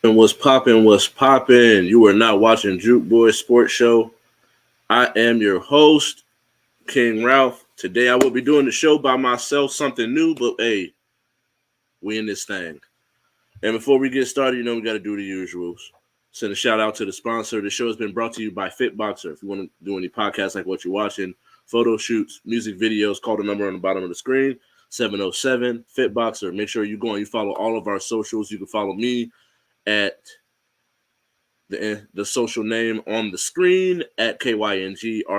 And what's poppin'? What's poppin'? You are not watching Juke Boy Sports Show. I am your host, King Ralph. Today I will be doing the show by myself, something new, but hey, we in this thing. And before we get started, we got to do the usuals. Send a shout out to the sponsor. The show has been brought to you by Fitboxer. If you want to do any podcasts like what you're watching, photo shoots, music videos, call the number on the bottom of the screen, 707 Fitboxer. Make sure you go and you follow all of our socials. You can follow me at the social name on the screen at KYNGRALPH.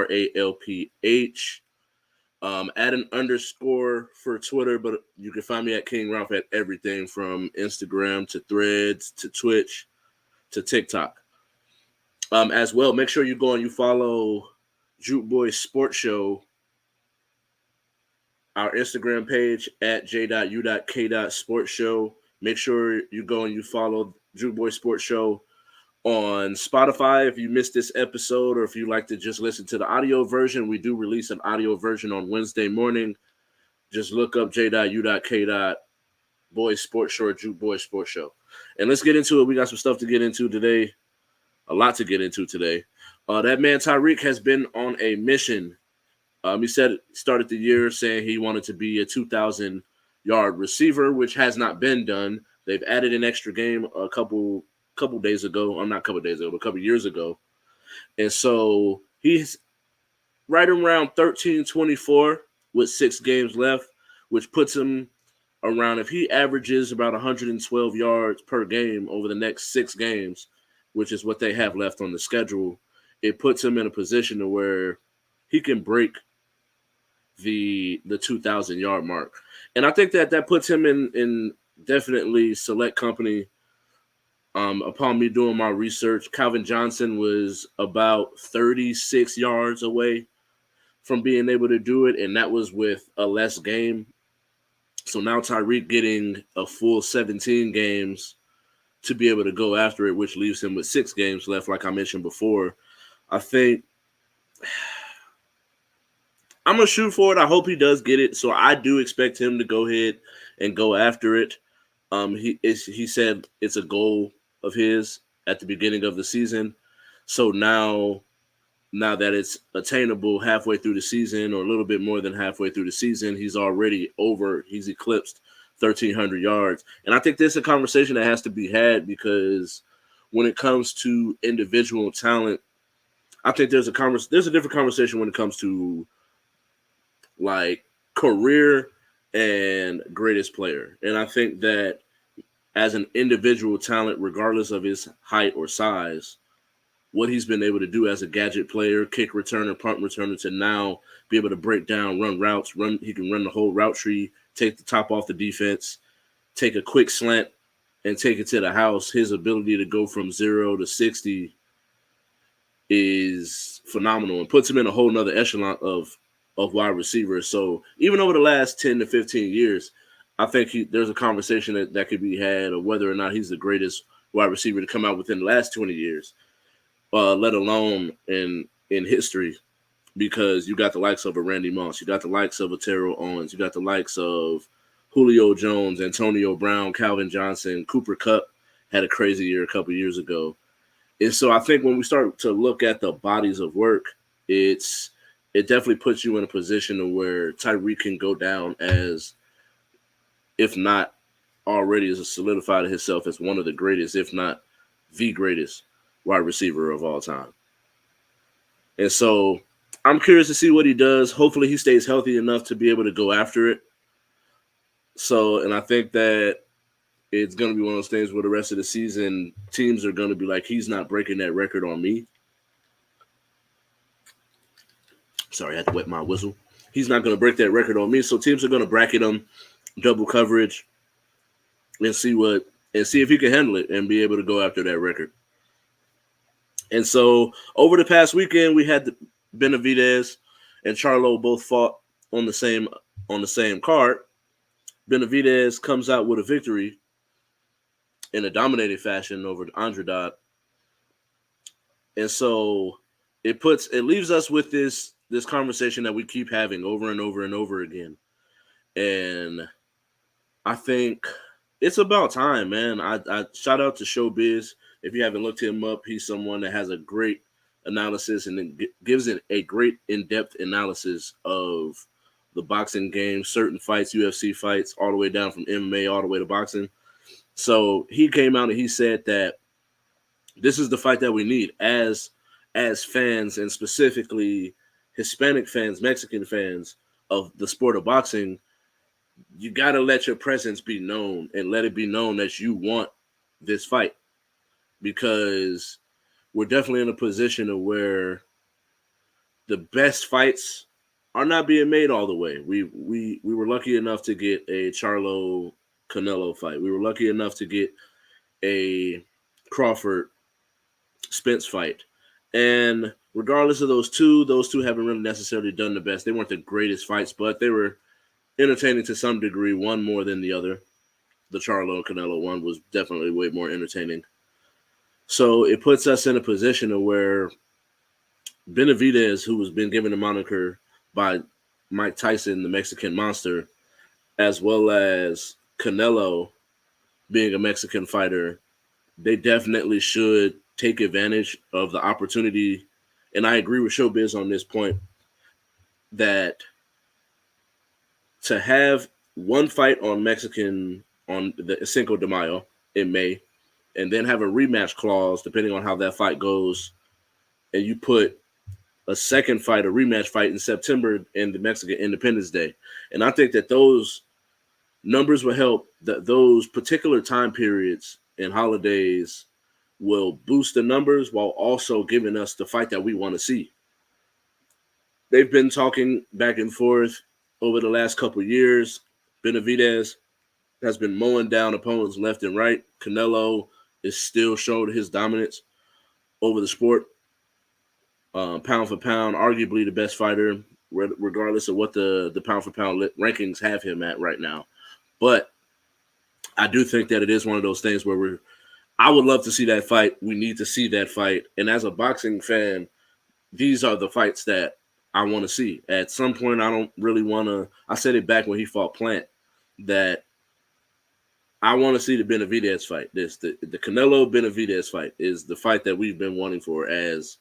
Add an underscore for Twitter, but you can find me at King Ralph at everything from Instagram to Threads to Twitch to TikTok. As well, make sure you go and you follow Juke Boy Sports Show, our Instagram page at J.U.K Sports Show. Make sure you go and you follow Juke Boy Sports Show on Spotify. If you missed this episode or if you like to just listen to the audio version, we do release an audio version on Wednesday morning. Just look up J.U.K Boy Sports Show or Juke Boy Sports Show. And let's get into it. We got some stuff to get into today. A lot to get into today. That man Tyreek has been on a mission. He started the year saying he wanted to be a 2,000-yard receiver, which has not been done. They've added an extra game a couple days ago. Not a couple days ago, but a couple years ago. And so he's right around 13-24 with 6 games left, which puts him around, if he averages about 112 yards per game over the next 6 games, which is what they have left on the schedule, it puts him in a position to where he can break the 2,000-yard mark. And I think that puts him in definitely select company. Upon me doing my research, Calvin Johnson was about 36 yards away from being able to do it, and that was with a less game. So now Tyreek getting a full 17 games to be able to go after it, which leaves him with 6 games left, like I mentioned before. I think I'm going to shoot for it. I hope he does get it. So I do expect him to go ahead and go after it. He said it's a goal of his at the beginning of the season. So now that it's attainable halfway through the season or a little bit more than halfway through the season, he's eclipsed 1,300 yards. And I think there's a conversation that has to be had, because when it comes to individual talent, I think there's a different conversation when it comes to like career and greatest player. And I think that as an individual talent, regardless of his height or size, what he's been able to do as a gadget player, kick returner, punt returner, to now be able to break down, run routes, he can run the whole route tree, take the top off the defense, take a quick slant, and take it to the house. His ability to go from 0 to 60 is phenomenal and puts him in a whole nother echelon of wide receivers. So even over the last 10 to 15 years, I think there's a conversation that could be had of whether or not he's the greatest wide receiver to come out within the last 20 years, let alone in history, because you got the likes of a Randy Moss, you got the likes of a Terrell Owens, you got the likes of Julio Jones, Antonio Brown, Calvin Johnson, Cooper Kupp had a crazy year a couple years ago. And so I think when we start to look at the bodies of work, it definitely puts you in a position of where Tyreek can go down as, if not already, as a solidified himself as one of the greatest, if not the greatest wide receiver of all time. And so I'm curious to see what he does. Hopefully he stays healthy enough to be able to go after it. So, and I think that it's going to be one of those things where the rest of the season, teams are going to be like, he's not breaking that record on me. Sorry, I had to wet my whistle. He's not going to break that record on me. So teams are going to bracket him, double coverage, and see if he can handle it and be able to go after that record. And so over the past weekend, we had Benavidez and Charlo both fought on the same card. Benavidez comes out with a victory in a dominating fashion over Andrade. And so it leaves us with this conversation that we keep having over and over and over again. And I think it's about time, man. I shout out to Showbiz. If you haven't looked him up, he's someone that has a great analysis and then gives it a great in-depth analysis of the boxing game, certain fights, UFC fights, all the way down from MMA all the way to boxing. So he came out and he said that this is the fight that we need as fans, and specifically Hispanic fans, Mexican fans of the sport of boxing. You got to let your presence be known and let it be known that you want this fight, because we're definitely in a position of where the best fights are not being made all the way. We were lucky enough to get a Charlo Canelo fight. We were lucky enough to get a Crawford Spence fight. And regardless of those two haven't really necessarily done the best. They weren't the greatest fights, but they were entertaining to some degree, one more than the other. The Charlo Canelo one was definitely way more entertaining. So it puts us in a position of where Benavidez, who has been given a moniker by Mike Tyson, the Mexican Monster, as well as Canelo being a Mexican fighter, they definitely should take advantage of the opportunity. And I agree with Showbiz on this point, that to have one fight on the Cinco de Mayo in May, and then have a rematch clause depending on how that fight goes, and you put a second fight, a rematch fight in September in the Mexican Independence Day. And I think that those numbers will help, that those particular time periods and holidays will boost the numbers while also giving us the fight that we want to see. They've been talking back and forth over the last couple of years. Benavidez has been mowing down opponents left and right. Canelo is still showing his dominance over the sport. Pound for pound, arguably the best fighter, regardless of what the pound for pound rankings have him at right now. But I do think that it is one of those things where I would love to see that fight. We need to see that fight. And as a boxing fan, these are the fights that I want to see. At some point, I don't really want to. I said it back when he fought Plant, that I want to see the Benavidez fight. The Canelo Benavidez fight is the fight that we've been wanting for as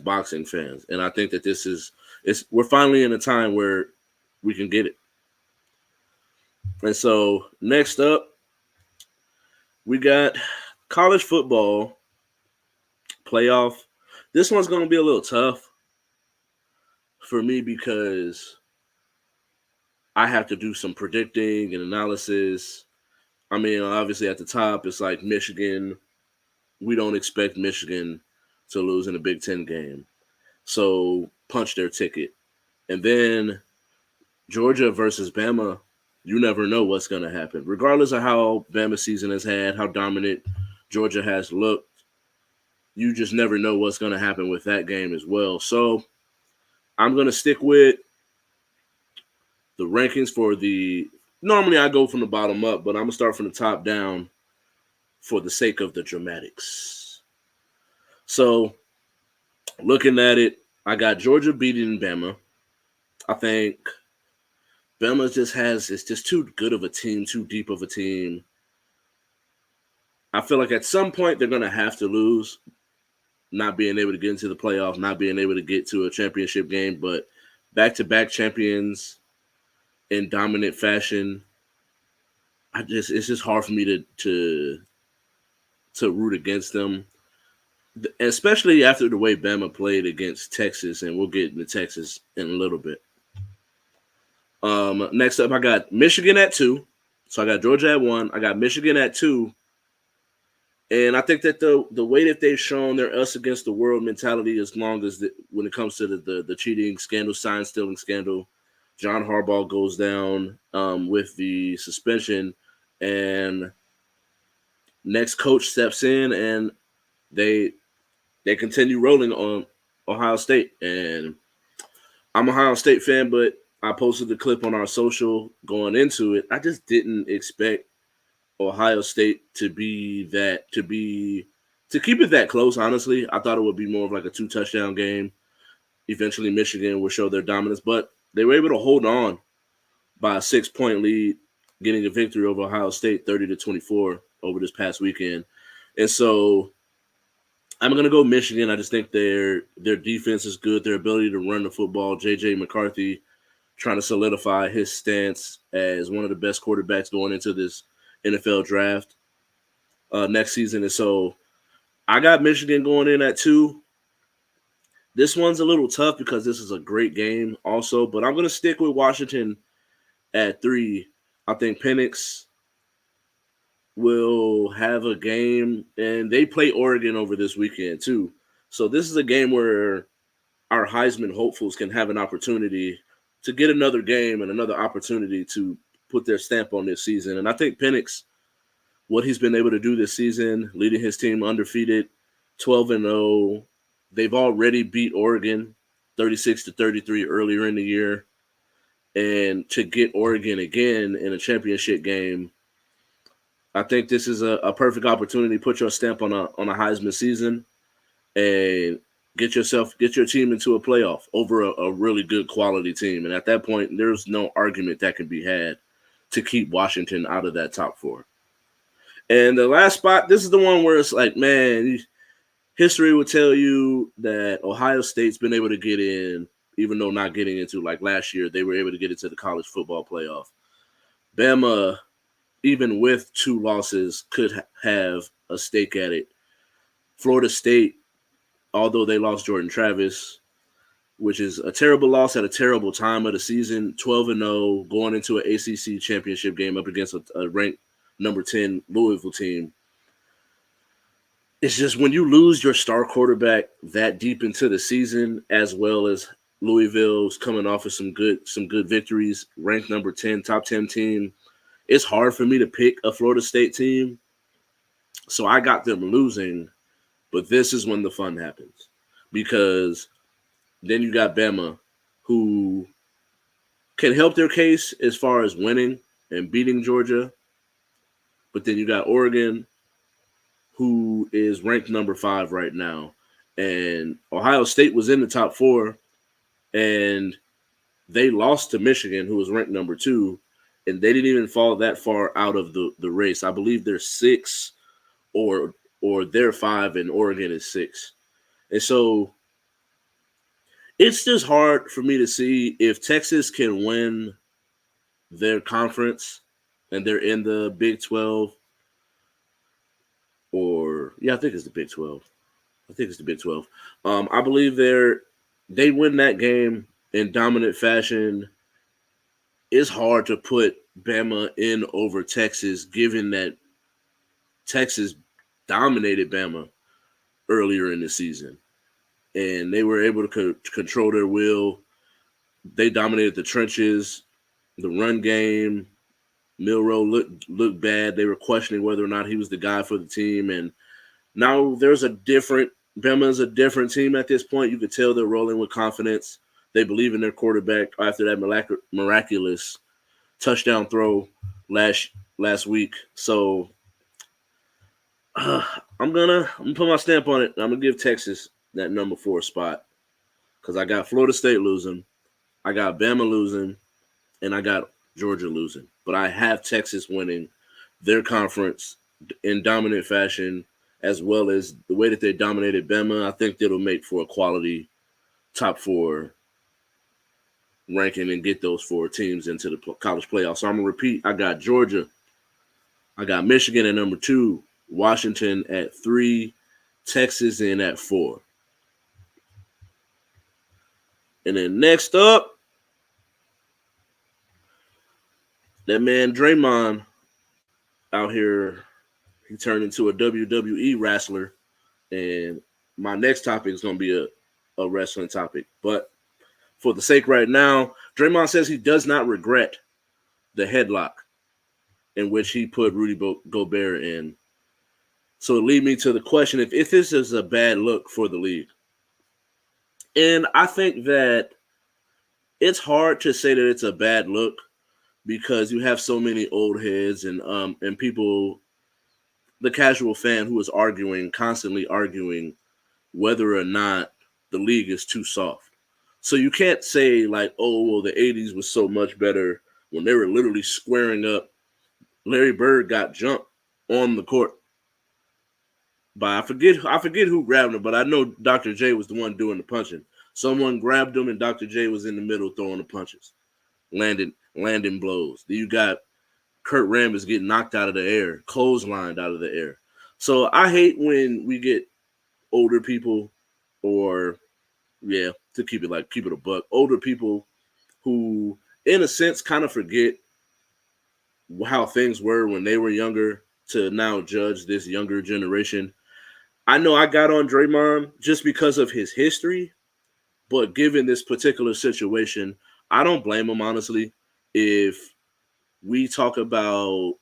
boxing fans. And I think that we're finally in a time where we can get it. And so next up, we got college football playoff. This one's going to be a little tough for me because I have to do some predicting and analysis. I mean, obviously at the top, it's like Michigan. We don't expect Michigan to lose in a Big Ten game. So punch their ticket. And then Georgia versus Bama, you never know what's going to happen. Regardless of how Bama's season has had, how dominant Georgia has looked, you just never know what's going to happen with that game as well. So I'm going to stick with the rankings for normally I go from the bottom up, but I'm going to start from the top down for the sake of the dramatics. So looking at it, I got Georgia beating Bama. I think Bama it's just too good of a team, too deep of a team. I feel like at some point they're going to have to lose, not being able to get into the playoff, not being able to get to a championship game, but back-to-back champions in dominant fashion. It's just hard for me to root against them, especially after the way Bama played against Texas, and we'll get into Texas in a little bit. Next up, I got Michigan at 2. So I got Georgia at 1. I got Michigan at 2. And I think that the way that they've shown their us against the world mentality, as long as when it comes to the cheating scandal, sign stealing scandal, John Harbaugh goes down with the suspension, and next coach steps in, and they continue rolling on Ohio State. And I'm an Ohio State fan, but I posted the clip on our social going into it. I just didn't expect Ohio State to keep it that close. Honestly, I thought it would be more of like a 2-touchdown game. Eventually, Michigan will show their dominance, but they were able to hold on by a 6-point lead getting a victory over Ohio State 30-24 over this past weekend. And so I'm going to go Michigan. I just think their defense is good. Their ability to run the football. J.J. McCarthy trying to solidify his stance as one of the best quarterbacks going into this NFL draft next season. And so I got Michigan going in at 2. This one's a little tough because this is a great game also, but I'm going to stick with Washington at 3. I think Penix will have a game, and they play Oregon over this weekend too. So this is a game where our Heisman hopefuls can have an opportunity to get another game and another opportunity to put their stamp on this season. And I think Penix, what he's been able to do this season, leading his team undefeated, 12-0. They've already beat Oregon 36-33 earlier in the year. And to get Oregon again in a championship game, I think this is a perfect opportunity to put your stamp on a Heisman season and get your team into a playoff over a really good quality team. And at that point, there's no argument that can be had to keep Washington out of that top 4. And the last spot, this is the one where it's like, man, history would tell you that Ohio State's been able to get in, even though not getting into, like last year, they were able to get into the college football playoff. Bama, even with 2 losses, could have a stake at it. Florida State, although they lost Jordan Travis, which is a terrible loss at a terrible time of the season, 12-0, going into an ACC championship game up against a ranked number 10 Louisville team. It's just when you lose your star quarterback that deep into the season, as well as Louisville's coming off of some good victories, ranked number 10, top 10 team, it's hard for me to pick a Florida State team. So I got them losing, but this is when the fun happens. Because then you got Bama, who can help their case as far as winning and beating Georgia. But then you got Oregon, who is ranked number 5 right now. And Ohio State was in the top 4, and they lost to Michigan, who was ranked number 2, and they didn't even fall that far out of the race. I believe they're 6 or they're 5 and Oregon is 6. And so it's just hard for me to see if Texas can win their conference and they're in the Big 12 I think it's the Big 12. I think it's the Big 12. I believe they win that game in dominant fashion. It's hard to put Bama in over Texas, given that Texas dominated Bama earlier in the season. And they were able to control their will. They dominated the trenches, the run game. Milroe looked bad. They were questioning whether or not he was the guy for the team. And now Bama's a different team at this point. You could tell they're rolling with confidence. They believe in their quarterback after that miraculous touchdown throw last week. So I'm gonna put my stamp on it. I'm gonna give Texas that number 4 spot because I got Florida State losing, I got Bama losing, and I got Georgia losing. But I have Texas winning their conference in dominant fashion, as well as the way that they dominated Bama. I think that'll make for a quality top 4 ranking and get those 4 teams into the college playoffs. So I'm going to repeat. I got Georgia. I got Michigan at number 2, Washington at 3, Texas in at 4. And then next up, that man Draymond out here, he turned into a WWE wrestler. And my next topic is going to be a wrestling topic. But for the sake right now, Draymond says he does not regret the headlock in which he put Rudy Gobert in. So it leads me to the question, if this is a bad look for the league. And I think that it's hard to say that it's a bad look because you have so many old heads and people, the casual fan who is constantly arguing whether or not the league is too soft. So you can't say like, oh, well, the 80s was so much better when they were literally squaring up Larry Bird got jumped on the court by I forget who grabbed him, but I know Dr. J was the one doing the punching. Someone grabbed him and Dr. J was in the middle throwing the punches, landing blows. Then you got Kurt Rambis getting knocked out of the air, clotheslined out of the air. So I hate when we get older people, or to keep it a buck, older people who, in a sense, kind of forget how things were when they were younger to now judge this younger generation. I know I got on Draymond just because of his history, but given this particular situation, I don't blame him, honestly. If we talk about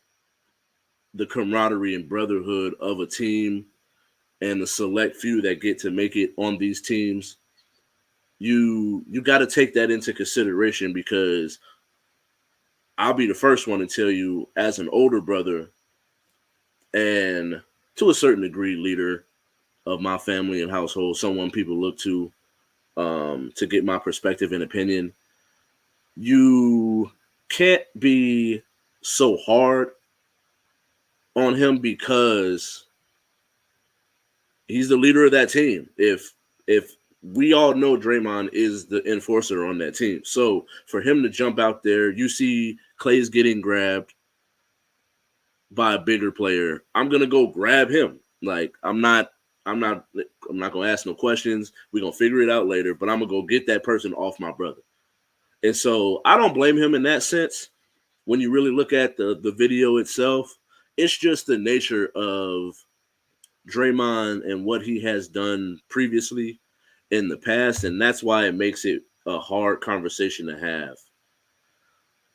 the camaraderie and brotherhood of a team and the select few that get to make it on these teams, you got to take that into consideration, because I'll be the first one to tell you, as an older brother and to a certain degree leader of my family and household, someone people look to get my perspective and opinion, you can't be so hard on him because he's the leader of that team. If we all know Draymond is the enforcer on that team, so for him to jump out there, you see Clay's getting grabbed by a bigger player, I'm gonna go grab him. Like I'm not gonna ask no questions. We're gonna figure it out later, but I'm gonna go get that person off my brother. And so I don't blame him in that sense. When you really look at the video itself, it's just the nature of Draymond and what he has done previously in the past, and that's why it makes it a hard conversation to have.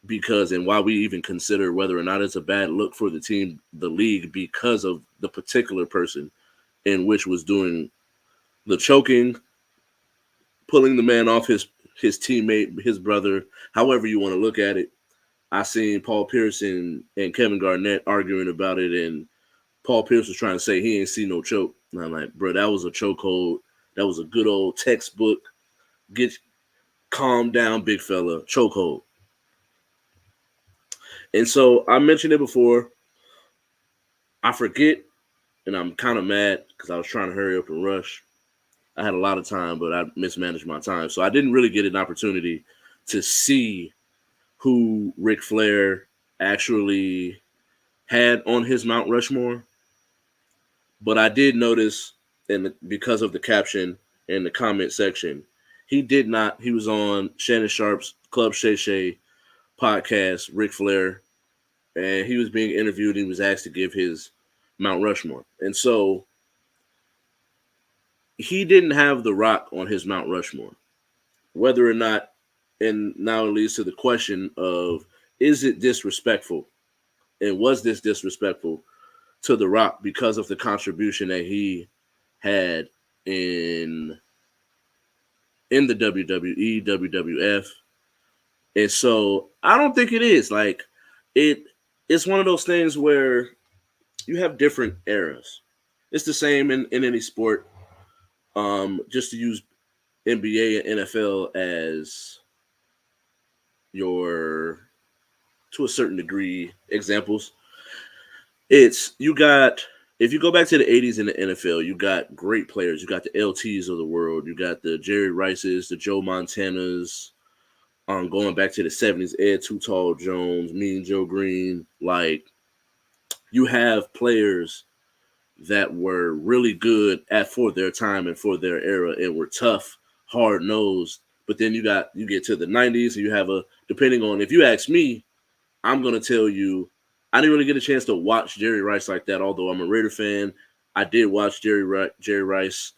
Because, and why we even consider whether or not it's a bad look for the team, the league, because of the particular person in which was doing the choking, pulling the man off his teammate, his brother, however you want to look at it. I seen Paul Pierce and Kevin Garnett arguing about it, and Paul Pierce was trying to say he ain't see no choke. And I'm like, bro, that was a chokehold. That was a good old textbook. Get calm down, big fella. Chokehold. And so I mentioned it before. I forget, and I'm kind of mad because I was trying to hurry up and rush. I had a lot of time, but I mismanaged my time. So I didn't really get an opportunity to see who Ric Flair actually had on his Mount Rushmore. But I did notice, and because of the caption in the comment section, he did not. He was on Shannon Sharp's Club Shay Shay podcast, Ric Flair, and he was being interviewed. He was asked to give his Mount Rushmore. And so he didn't have The Rock on his Mount Rushmore. Whether or not, and now it leads to the question of, is it disrespectful? And was this disrespectful to The Rock because of the contribution that he had in the WWE, WWF? And so I don't think it is. Like it's one of those things where you have different eras. It's the same in any sport. Just to use NBA and NFL as your, to a certain degree, examples. It's, you got, if you go back to the 80s in the NFL, you got great players. You got the LTs of the world. You got the Jerry Rices, the Joe Montanas. Going back to the 70s, Ed Too Tall Jones, Mean Joe Green. Like, you have players that were really good for their time and for their era and were tough, hard nosed. But then you get to the 90s and you have depending on, if you ask me, I'm going to tell you, I didn't really get a chance to watch Jerry Rice like that, although I'm a Raider fan. I did watch Jerry Rice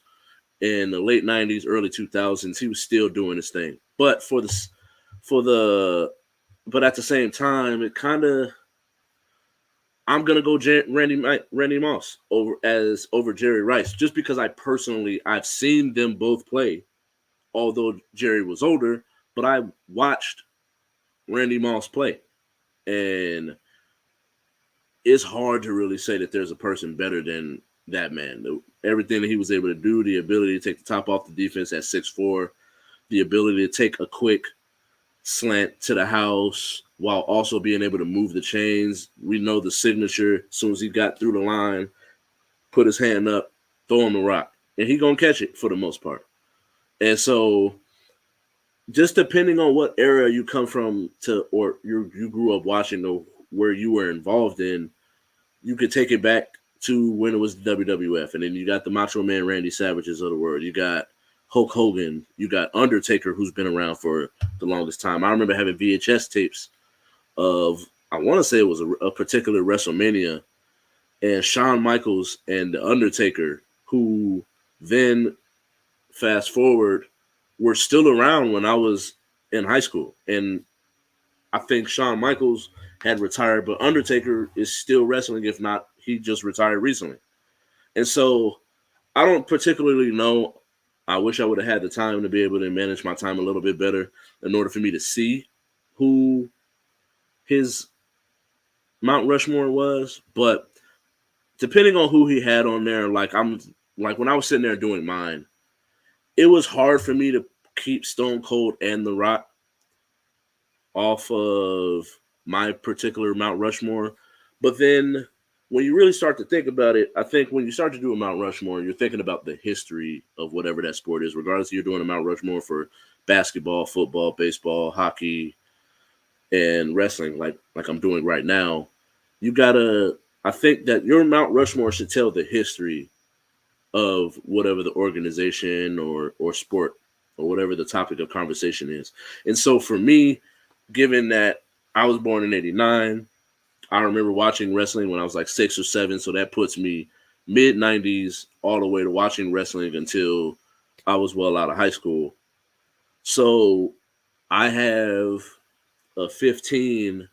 in the late 90s, early 2000s. He was still doing his thing. But but at the same time, it kind of, I'm gonna go Randy Moss over Jerry Rice, just because I've seen them both play. Although Jerry was older, but I watched Randy Moss play, and it's hard to really say that there's a person better than that man. Everything that he was able to do, the ability to take the top off the defense at 6'4", the ability to take a quick slant to the house while also being able to move the chains. We know the signature. As soon as he got through the line, put his hand up, throw him the rock, and he gonna catch it for the most part. And so, just depending on what era you come from or you grew up watching or where you were involved in, you could take it back to when it was the WWF, and then you got the Macho Man Randy Savages of the world. You got Hulk Hogan. You got Undertaker, who's been around for the longest time. I remember having VHS tapes of, I want to say it was a particular WrestleMania, and Shawn Michaels and the Undertaker, who then fast forward were still around when I was in high school, and I think Shawn Michaels had retired, but Undertaker is still wrestling. If not, he just retired recently. And so I don't particularly know. I wish I would have had the time to be able to manage my time a little bit better in order for me to see who his Mount Rushmore was. But depending on who he had on there, like when I was sitting there doing mine, it was hard for me to keep Stone Cold and The Rock off of my particular Mount Rushmore. But then when you really start to think about it, I think when you start to do a Mount Rushmore, you're thinking about the history of whatever that sport is, regardless if you're doing a Mount Rushmore for basketball, football, baseball, hockey, and wrestling, like I'm doing right now. You gotta, I think that your Mount Rushmore should tell the history of whatever the organization or sport or whatever the topic of conversation is. And so for me, given that I was born in '89, I remember watching wrestling when I was like 6 or 7. So that puts me mid 90s all the way to watching wrestling until I was well out of high school. So I have a 15-year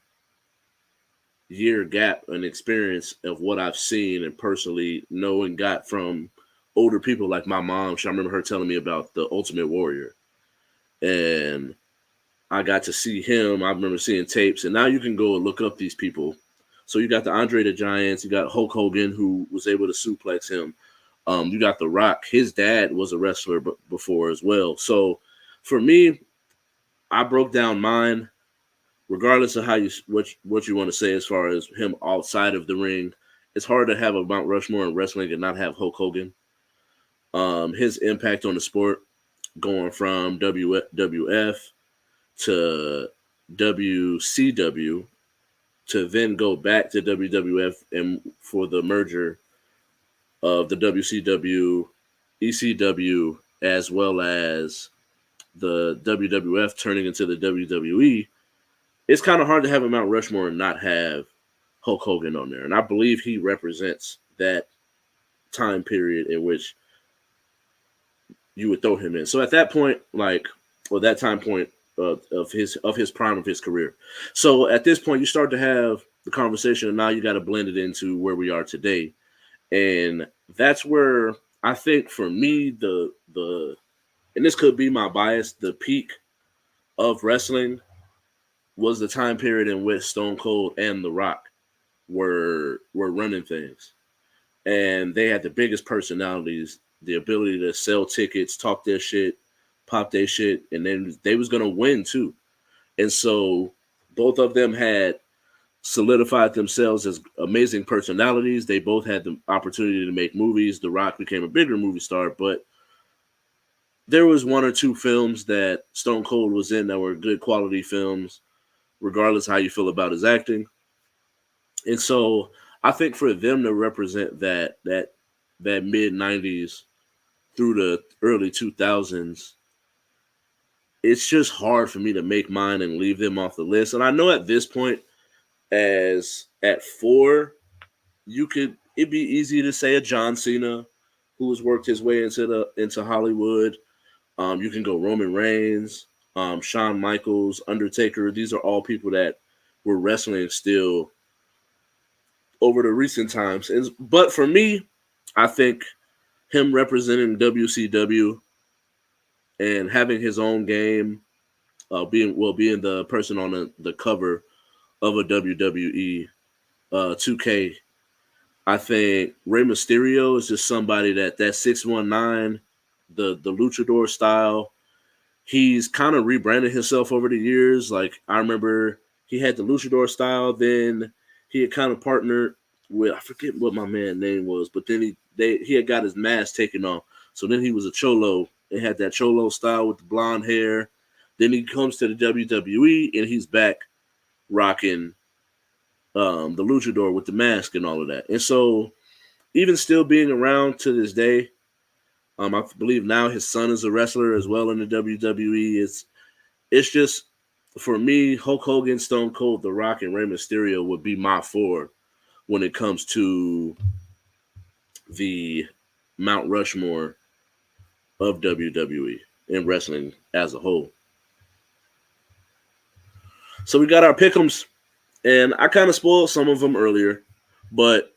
gap and experience of what I've seen and personally know and got from older people like my mom. I remember her telling me about the Ultimate Warrior. And I got to see him. I remember seeing tapes. And now you can go and look up these people. So you got the Andre the Giants. You got Hulk Hogan, who was able to suplex him. You got The Rock. His dad was a wrestler before as well. So for me, I broke down mine. Regardless of what you want to say as far as him outside of the ring, it's hard to have a Mount Rushmore in wrestling and not have Hulk Hogan. His impact on the sport, going from WWF to WCW to then go back to WWF and for the merger of the WCW, ECW, as well as the WWF turning into the WWE. It's kind of hard to have a Mount Rushmore and not have Hulk Hogan on there. And I believe he represents that time period in which you would throw him in. So at that point, that time point of his prime of his career. So at this point, you start to have the conversation, and now you got to blend it into where we are today. And that's where I think for me, the and this could be my bias, the peak of wrestling was the time period in which Stone Cold and The Rock were running things. And they had the biggest personalities, the ability to sell tickets, talk their shit, pop their shit, and then they was gonna win too. And so both of them had solidified themselves as amazing personalities. They both had the opportunity to make movies. The Rock became a bigger movie star, but there was one or two films that Stone Cold was in that were good quality films, regardless how you feel about his acting. And so I think for them to represent that mid 90s through the early 2000s, it's just hard for me to make mine and leave them off the list. And I know at this point, as at 4, it'd be easy to say a John Cena who has worked his way into Hollywood. You can go Roman Reigns, Shawn Michaels, Undertaker. These are all people that were wrestling still over the recent times. But for me, I think him representing WCW and having his own game, being the person on the cover of a WWE 2K. I think Rey Mysterio is just somebody that 619, the luchador style. he's kind of rebranded himself over the years. Like I remember he had the luchador style, then he had kind of partnered with I forget what my man's name was, but then he had got his mask taken off. So then he was a cholo. They had that cholo style with the blonde hair. Then he comes to the WWE and he's back rocking the luchador with the mask and all of that. And so even still being around to this day, I believe now his son is a wrestler as well in the WWE. It's just for me, Hulk Hogan, Stone Cold, The Rock, and Rey Mysterio would be my four when it comes to the Mount Rushmore of WWE and wrestling as a whole. So we got our pick'ems, and I kind of spoiled some of them earlier, but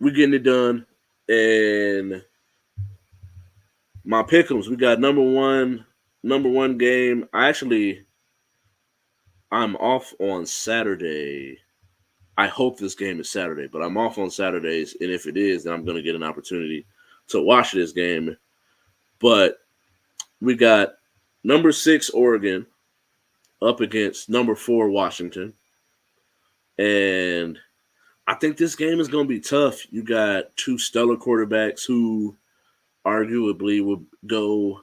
we're getting it done. And my pick'ems, we got number one game. I'm off on Saturday. I hope this game is Saturday, but I'm off on Saturdays, and if it is, then I'm going to get an opportunity to watch this game. But we got number 6 Oregon up against number 4 Washington, and I think this game is going to be tough. You got two stellar quarterbacks who arguably will go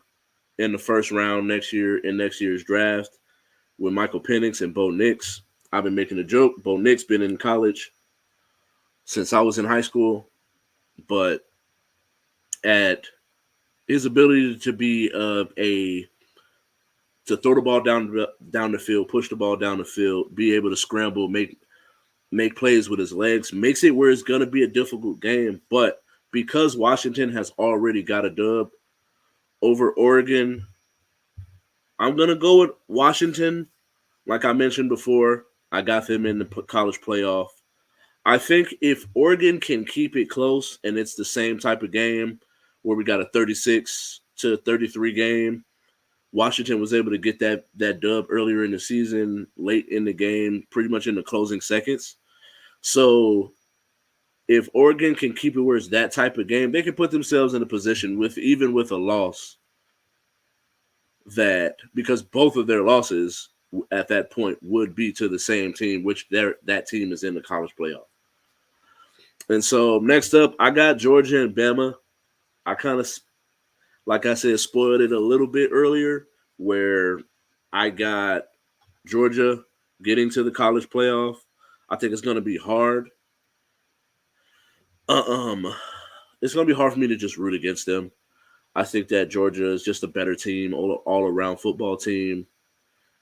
in the first round next year in next year's draft with Michael Penix and Bo Nix. I've been making a joke. Bo Nix been in college since I was in high school, but at his ability to be to throw the ball down the field, push the ball down the field, be able to scramble, make plays with his legs, makes it where it's going to be a difficult game. But because Washington has already got a dub over Oregon, I'm going to go with Washington. Like I mentioned before, I got them in the college playoff. I think if Oregon can keep it close and it's the same type of game where we got a 36-33 game, Washington was able to get that dub earlier in the season, late in the game, pretty much in the closing seconds. So if Oregon can keep it where it's that type of game, they can put themselves in a position even with a loss that because both of their losses at that point would be to the same team, which that team is in the college playoff. And so next up, I got Georgia and Bama. I kind of, like I said, spoiled it a little bit earlier where I got Georgia getting to the college playoff. I think it's going to be hard. It's going to be hard for me to just root against them. I think that Georgia is just a better team, all-around football team.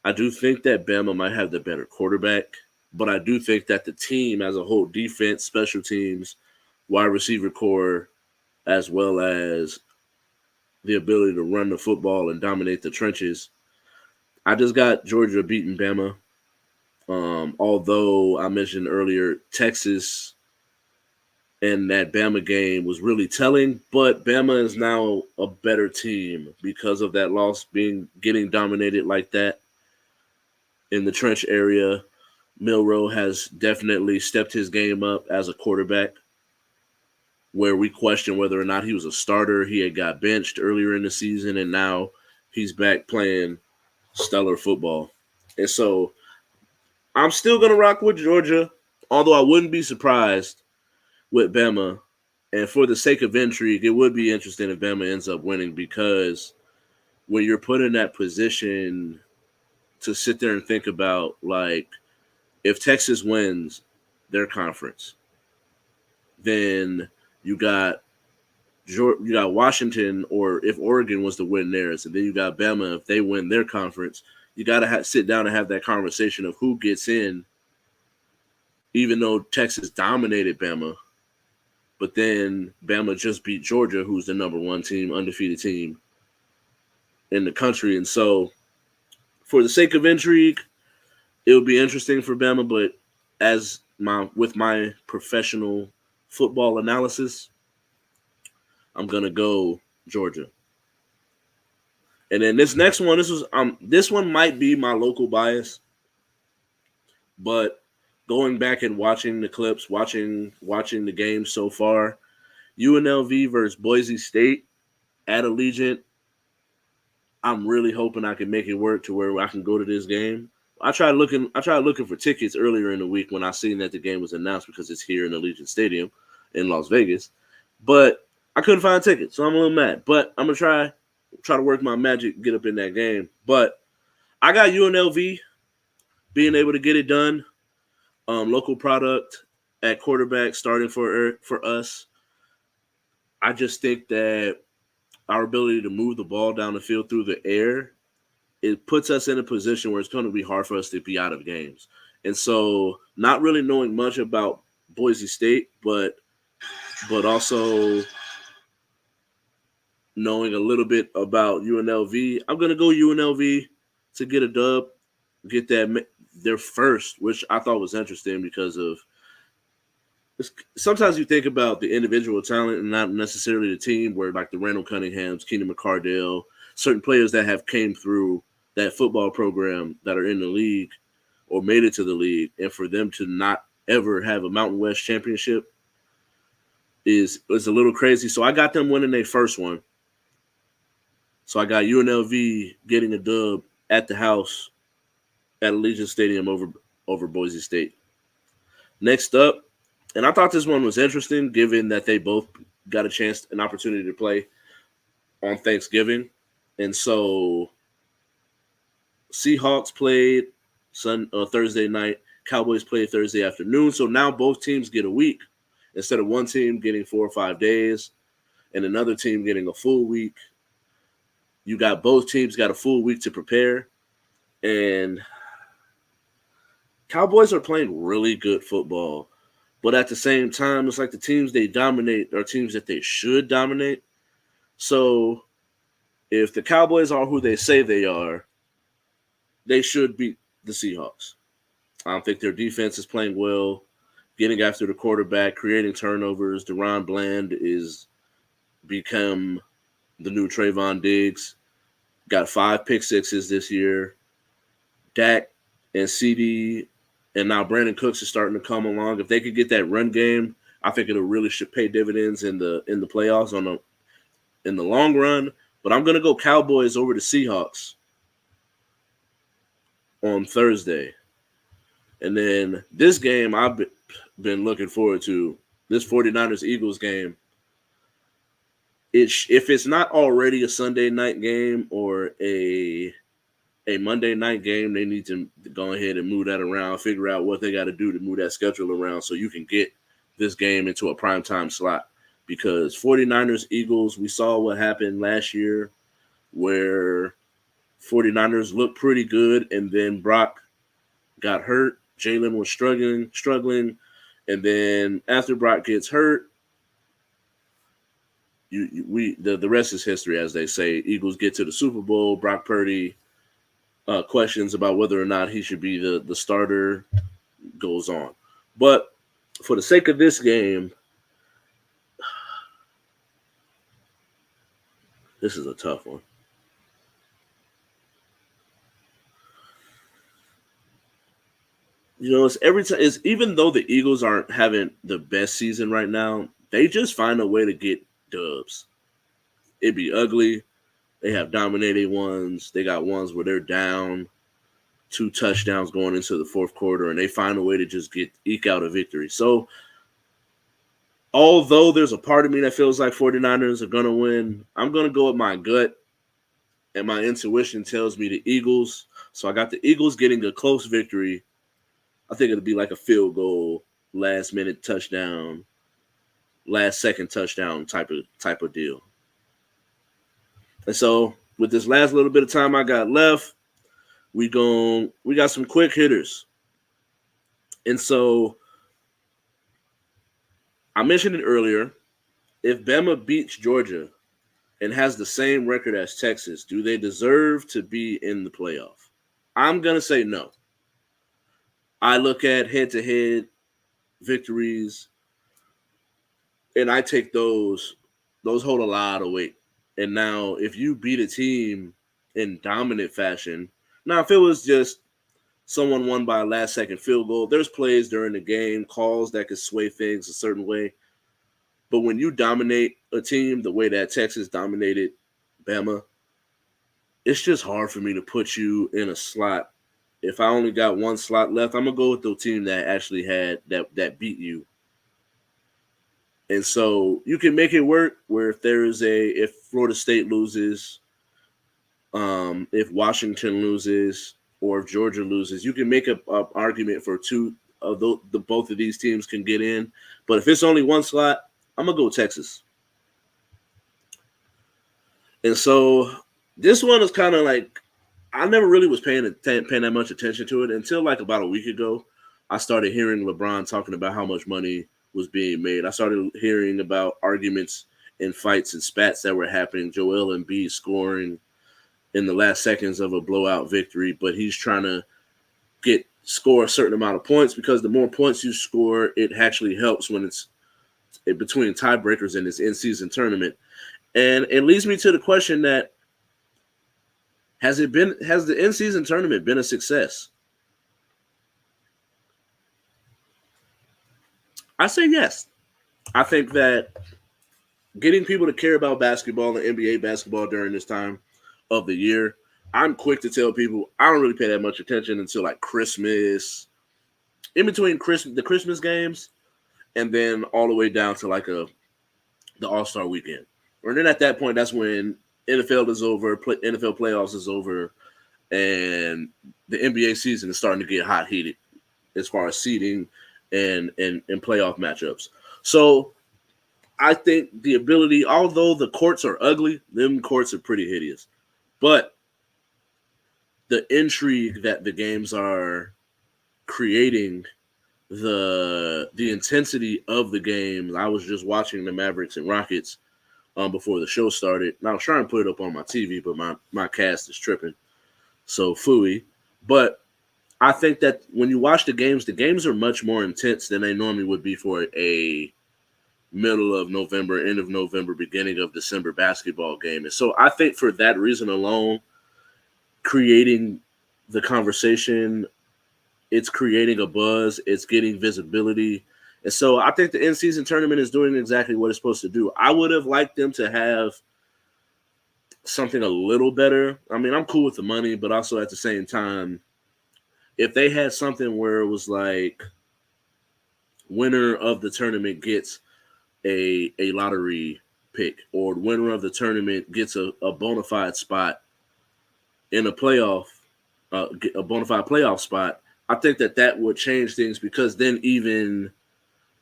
I do think that Bama might have the better quarterback, but I do think that the team as a whole, defense, special teams, wide receiver core, as well as the ability to run the football and dominate the trenches. I just got Georgia beating Bama. Although I mentioned earlier, Texas and that Bama game was really telling, but Bama is now a better team because of that loss getting dominated like that in the trench area. Milroe has definitely stepped his game up as a quarterback, where we question whether or not he was a starter. He had got benched earlier in the season, and now he's back playing stellar football. And so I'm still going to rock with Georgia, although I wouldn't be surprised with Bama. And for the sake of intrigue, it would be interesting if Bama ends up winning, because when you're put in that position to sit there and think about, like, if Texas wins their conference, then you got Washington, or if Oregon was to win theirs, and then you got Bama if they win their conference. You got to sit down and have that conversation of who gets in, even though Texas dominated Bama. But then Bama just beat Georgia, who's the number 1 team, undefeated team in the country. And so for the sake of intrigue, it would be interesting for Bama, but with my professional football analysis, I'm gonna go Georgia. And then this next one, this one might be my local bias, but going back and watching the clips, watching the game so far, UNLV versus Boise State at Allegiant. I'm really hoping I can make it work to where I can go to this game. I tried looking for tickets earlier in the week when I seen that the game was announced because it's here in Allegiant Stadium in Las Vegas. But I couldn't find tickets, so I'm a little mad. But I'm gonna try to work my magic, get up in that game. But I got UNLV being able to get it done. Local product at quarterback starting for us. I just think that our ability to move the ball down the field through the air, it puts us in a position where it's going to be hard for us to be out of games. And so, not really knowing much about Boise State, but also knowing a little bit about UNLV, I'm going to go UNLV to get a dub, get that their first, which I thought was interesting because of sometimes you think about the individual talent and not necessarily the team, where like the Randall Cunninghams, Keenan McCardell, certain players that have came through that football program that are in the league or made it to the league, and for them to not ever have a Mountain West championship is a little crazy. So I got them winning their first one. So I got UNLV getting a dub at the house at Allegiant Stadium over Boise State. Next up, and I thought this one was interesting, given that they both got an opportunity to play on Thanksgiving. And so Seahawks played Thursday night. Cowboys played Thursday afternoon. So now both teams get a week instead of one team getting 4 or 5 days and another team getting a full week. You got both teams got a full week to prepare. And Cowboys are playing really good football. But at the same time, it's like the teams they dominate are teams that they should dominate. So if the Cowboys are who they say they are, they should beat the Seahawks. I don't think their defense is playing well, getting after the quarterback, creating turnovers. Deron Bland is become the new Trayvon Diggs. Got 5 pick sixes this year. Dak and CD and now Brandon Cooks is starting to come along. If they could get that run game, I think it'll really should pay dividends in the playoffs in the long run. But I'm gonna go Cowboys over the Seahawks on Thursday. And then this game I've been looking forward to, this 49ers-Eagles game. If it's not already a Sunday night game or a Monday night game, they need to go ahead and move that around, figure out what they got to do to move that schedule around so you can get this game into a primetime slot. Because 49ers-Eagles, we saw what happened last year where 49ers looked pretty good, and then Brock got hurt. Jalen was struggling. And then after Brock gets hurt, the rest is history, as they say. Eagles get to the Super Bowl. Brock Purdy questions about whether or not he should be the starter goes on. But for the sake of this game, this is a tough one. You know, it's every time. It's even though the Eagles aren't having the best season right now, they just find a way to get dubs. It'd be ugly. They have dominating ones. They got ones where they're down 2 touchdowns going into the fourth quarter, and they find a way to just eke out a victory. So, although there's a part of me that feels like 49ers are going to win, I'm going to go with my gut, and my intuition tells me the Eagles. So I got the Eagles getting a close victory. I think it'll be like a field goal, last-minute touchdown, last-second touchdown type of deal. And so with this last little bit of time I got left, we got some quick hitters. And so I mentioned it earlier. If Bama beats Georgia and has the same record as Texas, do they deserve to be in the playoff? I'm going to say no. I look at head-to-head victories, and I take those hold a lot of weight. And now if you beat a team in dominant fashion, now if it was just someone won by a last-second field goal, there's plays during the game, calls that could sway things a certain way. But when you dominate a team the way that Texas dominated Bama, it's just hard for me to put you in a slot. If I only got one slot left, I'm gonna go with the team that actually had that beat you. And so you can make it work where if Florida State loses, if Washington loses, or if Georgia loses, you can make a argument for two of the both of these teams can get in. But if it's only one slot, I'm gonna go Texas. And so this one is kind of like I never really was paying that much attention to it until like about a week ago. I started hearing LeBron talking about how much money was being made. I started hearing about arguments and fights and spats that were happening. Joel Embiid scoring in the last seconds of a blowout victory, but he's trying to score a certain amount of points because the more points you score, it actually helps when it's between tiebreakers in this in-season tournament. And it leads me to the question that has the in-season tournament been a success? I say yes. I think that getting people to care about basketball and NBA basketball during this time of the year, I'm quick to tell people I don't really pay that much attention until like Christmas, in between the Christmas games, and then all the way down to like the All-Star weekend. And then at that point, that's when NFL is over, NFL playoffs is over, and the NBA season is starting to get hot heated as far as seeding and playoff matchups. So I think the ability, although the courts are ugly, them courts are pretty hideous. But the intrigue that the games are creating, the intensity of the game. I was just watching the Mavericks and Rockets before the show started. And I was trying to put it up on my TV, but my cast is tripping. So phooey. But I think that when you watch the games are much more intense than they normally would be for a middle of November, end of November, beginning of December basketball game. And so I think for that reason alone, creating the conversation, it's creating a buzz, it's getting visibility. And so I think the in-season tournament is doing exactly what it's supposed to do. I would have liked them to have something a little better. I mean, I'm cool with the money, but also at the same time, if they had something where it was like winner of the tournament gets a lottery pick, or winner of the tournament gets a bona fide spot in a playoff, a bona fide playoff spot, I think that would change things because then even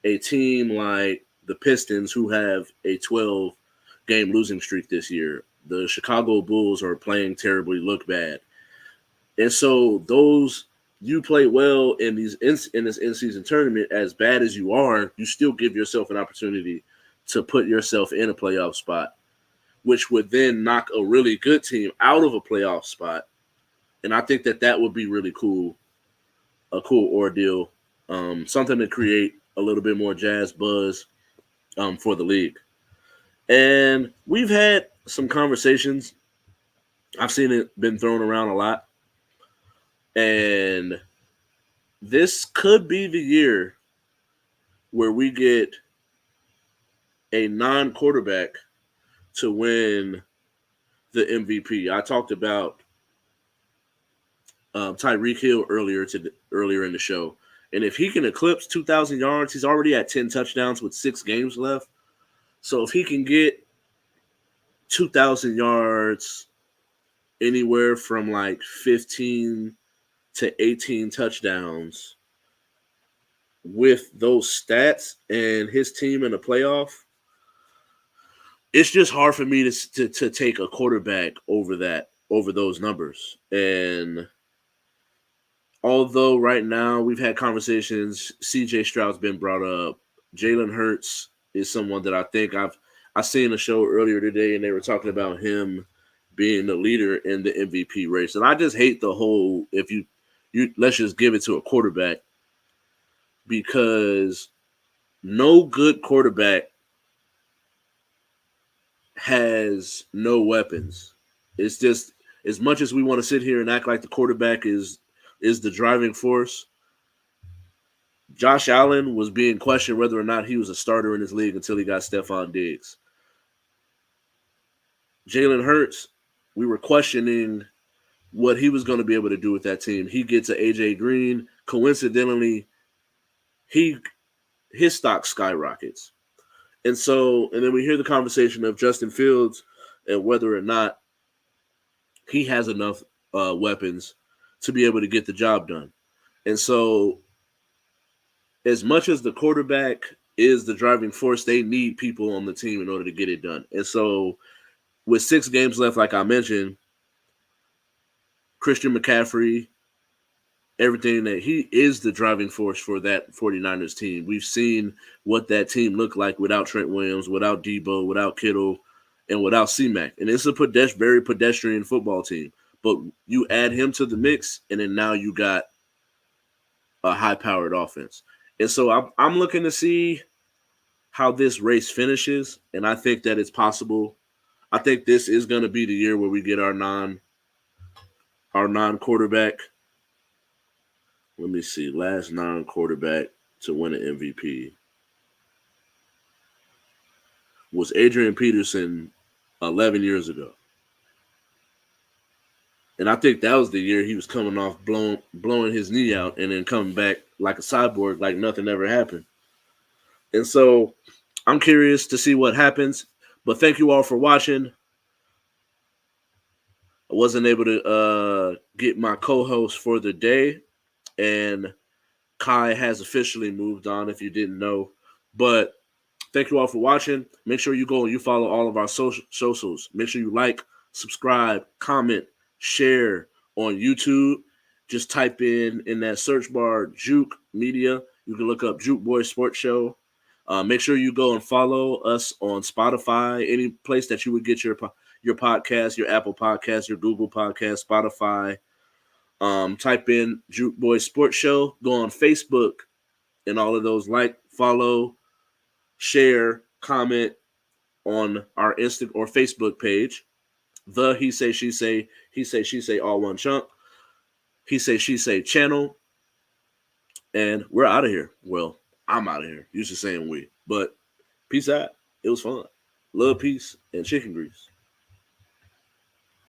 a team like the Pistons, who have a 12-game losing streak this year, the Chicago Bulls are playing terribly, look bad. And so you play well in this in-season tournament, as bad as you are, you still give yourself an opportunity to put yourself in a playoff spot, which would then knock a really good team out of a playoff spot. And I think that would be really cool, a cool ordeal, something to create a little bit more jazz buzz for the league. And we've had some conversations. I've seen it been thrown around a lot. And this could be the year where we get a non-quarterback to win the MVP. I talked about Tyreek Hill earlier in the show. And if he can eclipse 2,000 yards, he's already at 10 touchdowns with 6 games left. So if he can get 2,000 yards, anywhere from like 15 to 18 touchdowns with those stats and his team in the playoff, it's just hard for me to take a quarterback over those numbers. And although right now we've had conversations, CJ Stroud's been brought up. Jalen Hurts is someone that I think I seen a show earlier today, and they were talking about him being the leader in the MVP race. And I just hate the whole if you let's just give it to a quarterback, because no good quarterback has no weapons. It's just, as much as we want to sit here and act like the quarterback is the driving force, Josh Allen was being questioned whether or not he was a starter in his league until he got Stephon Diggs. Jalen Hurts we were questioning what he was going to be able to do with that team. He gets a AJ Green. Coincidentally, he his stock skyrockets. And then we hear the conversation of Justin Fields and whether or not he has enough weapons to be able to get the job done. And so, as much as the quarterback is the driving force, they need people on the team in order to get it done. And so, with 6 games left, like I mentioned, Christian McCaffrey, everything that he is the driving force for that 49ers team. We've seen what that team looked like without Trent Williams, without Debo, without Kittle, and without C-Mac. And it's a very pedestrian football team. But you add him to the mix, and then now you got a high-powered offense. And so I'm looking to see how this race finishes, and I think that it's possible. I think this is going to be the year where we get our non-quarterback. Let me see. Last non-quarterback to win an MVP was Adrian Peterson 11 years ago. And I think that was the year he was coming off blowing his knee out and then coming back like a cyborg, like nothing ever happened. And so I'm curious to see what happens. But thank you all for watching. I wasn't able to get my co-host for the day. And Kai has officially moved on, if you didn't know. But thank you all for watching. Make sure you go and you follow all of our socials. Make sure you like, subscribe, comment, share on YouTube. Just type in that search bar, Juke Media. You can look up Juke Boy Sports Show. Make sure you go and follow us on Spotify, any place that you would get your podcast, your Apple Podcast, your Google Podcast, Spotify. Type in Juke Boy Sports Show. Go on Facebook and all of those. Like, follow, share, comment on our Insta or Facebook page. The He Say She Say She Say all one chunk. He Say She Say channel. And we're out of here. Well, I'm out of here. Used to saying we. But peace out. It was fun. Love, peace, and chicken grease.